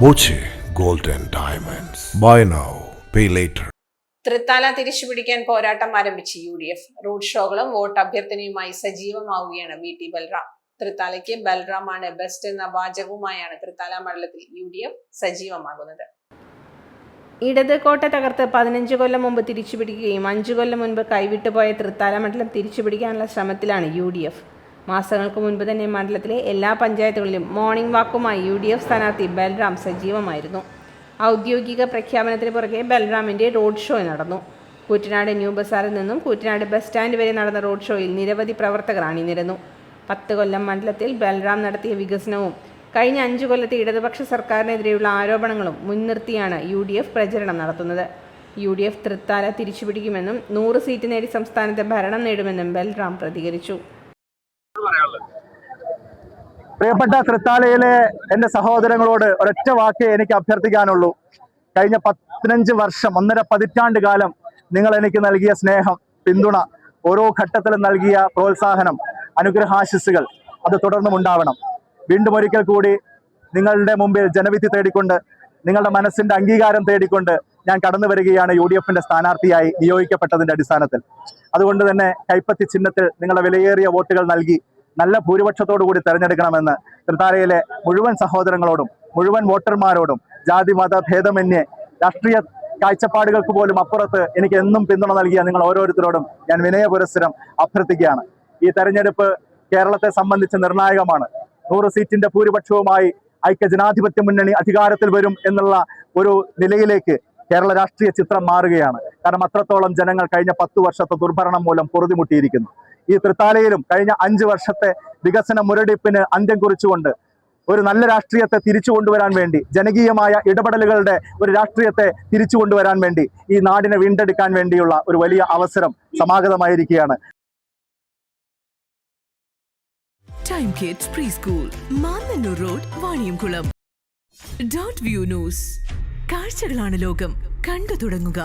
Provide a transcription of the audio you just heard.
Boche gold and diamonds. Buy now pay later. Thrithala തിരിച്ചുപിടിക്കാൻ പോരാട്ടം ആരംഭിച്ച് UDF. റോഡ് ഷോകളും വോട്ട് അഭ്യർത്ഥനയുമായി സജീവമാവുകയാണ് VT ബൽറാം. തൃത്താലയ്ക്ക് ബൽറാമാണ് ബെസ്റ്റ് എന്ന വാചകവുമായാണ് തൃത്താല മണ്ഡലത്തിൽ UDF സജീവമാകുന്നത്. ഇടത് കോട്ട തകർത്ത് 15 കൊല്ലം മുമ്പ് തിരിച്ചുപിടിക്കുകയും 5 കൊല്ലം മുൻപ് കൈവിട്ടുപോയ തൃത്താല മണ്ഡലം തിരിച്ചുപിടിക്കാനുള്ള ശ്രമത്തിലാണ് UDF. മാസങ്ങൾക്ക് മുൻപ് തന്നെ മണ്ഡലത്തിലെ എല്ലാ പഞ്ചായത്തുകളിലും മോർണിംഗ് വാക്കുമായി UDF സ്ഥാനാർത്ഥി ബൽറാം സജീവമായിരുന്നു. ഔദ്യോഗിക പ്രഖ്യാപനത്തിന് പുറകെ ബൽറാമിൻ്റെ റോഡ് ഷോ നടന്നു. കൂറ്റനാട് ന്യൂ ബസാറിൽ നിന്നും കൂറ്റനാട് ബസ് സ്റ്റാൻഡ് വരെ നടന്ന റോഡ് ഷോയിൽ നിരവധി പ്രവർത്തകർ അണിനിരന്നു. 10 കൊല്ലം മണ്ഡലത്തിൽ ബൽറാം നടത്തിയ വികസനവും കഴിഞ്ഞ 5 കൊല്ലത്തെ ഇടതുപക്ഷ സർക്കാരിനെതിരെയുള്ള ആരോപണങ്ങളും മുൻനിർത്തിയാണ് UDF പ്രചരണം നടത്തുന്നത്. UDF തൃത്താല തിരിച്ചുപിടിക്കുമെന്നും 100 സീറ്റ് നേടി സംസ്ഥാനത്തെ ഭരണം നേടുമെന്നും ബൽറാം പ്രതികരിച്ചു. പ്രിയപ്പെട്ട തൃത്താലയിലെ എൻ്റെ സഹോദരങ്ങളോട് ഒരൊറ്റ വാക്കേ എനിക്ക് അഭ്യർത്ഥിക്കാനുള്ളൂ. കഴിഞ്ഞ 15 വർഷം 1.5 പതിറ്റാണ്ട് കാലം നിങ്ങൾ എനിക്ക് നൽകിയ സ്നേഹം, പിന്തുണ, ഓരോ ഘട്ടത്തിലും നൽകിയ പ്രോത്സാഹനം, അനുഗ്രഹാശിസ്സുകൾ അത് തുടർന്നും ഉണ്ടാവണം. വീണ്ടും ഒരിക്കൽ കൂടി നിങ്ങളുടെ മുമ്പിൽ ജനവിധി തേടിക്കൊണ്ട്, നിങ്ങളുടെ മനസ്സിന്റെ അംഗീകാരം തേടിക്കൊണ്ട് ഞാൻ കടന്നു വരികയാണ് UDFന്റെ സ്ഥാനാർത്ഥിയായി നിയോഗിക്കപ്പെട്ടതിന്റെ അടിസ്ഥാനത്തിൽ. അതുകൊണ്ട് തന്നെ കൈപ്പത്തി ചിഹ്നത്തിൽ നിങ്ങളുടെ വിലയേറിയ വോട്ടുകൾ നൽകി നല്ല ഭൂരിപക്ഷത്തോടു കൂടി തെരഞ്ഞെടുക്കണമെന്ന് തൃത്താലയിലെ മുഴുവൻ സഹോദരങ്ങളോടും മുഴുവൻ വോട്ടർമാരോടും ജാതി മത ഭേദമന്യേ രാഷ്ട്രീയ കാഴ്ചപ്പാടുകൾക്ക് പോലും അപ്പുറത്ത് എനിക്ക് എന്നും പിന്തുണ നൽകിയ നിങ്ങൾ ഓരോരുത്തരോടും ഞാൻ വിനയപുരസ്സരം അഭ്യർത്ഥിക്കുകയാണ്. ഈ തെരഞ്ഞെടുപ്പ് കേരളത്തെ സംബന്ധിച്ച് നിർണായകമാണ്. 100 സീറ്റിന്റെ ഭൂരിപക്ഷവുമായി ഐക്യ ജനാധിപത്യ മുന്നണി അധികാരത്തിൽ വരും എന്നുള്ള ഒരു നിലയിലേക്ക് കേരള രാഷ്ട്രീയ ചിത്രം മാറുകയാണ്. കാരണം അത്രത്തോളം ജനങ്ങൾ കഴിഞ്ഞ 10 വർഷത്തെ ദുർഭരണം മൂലം പൊറുതിമുട്ടിയിരിക്കുന്നു. ഈ തൃത്താലയിലും കഴിഞ്ഞ 5 വർഷത്തെ വികസന മുരടിപ്പിന് അന്ത്യം കുറിച്ചുകൊണ്ട് ഒരു നല്ല രാഷ്ട്രീയത്തെ തിരിച്ചു കൊണ്ടുവരാൻ വേണ്ടി, ജനകീയമായ ഇടപെടലുകളുടെ ഒരു രാഷ്ട്രീയത്തെ തിരിച്ചു കൊണ്ടുവരാൻ വേണ്ടി, ഈ നാടിനെ വീണ്ടെടുക്കാൻ വേണ്ടിയുള്ള ഒരു വലിയ അവസരം സമാഗതമായിരിക്കുകയാണ്. Time Kids preschool, Mannannur road, Vaniyamkulam. Dot view news. കാഴ്ചകളാണ് ലോകം, കണ്ടു തുടങ്ങുക.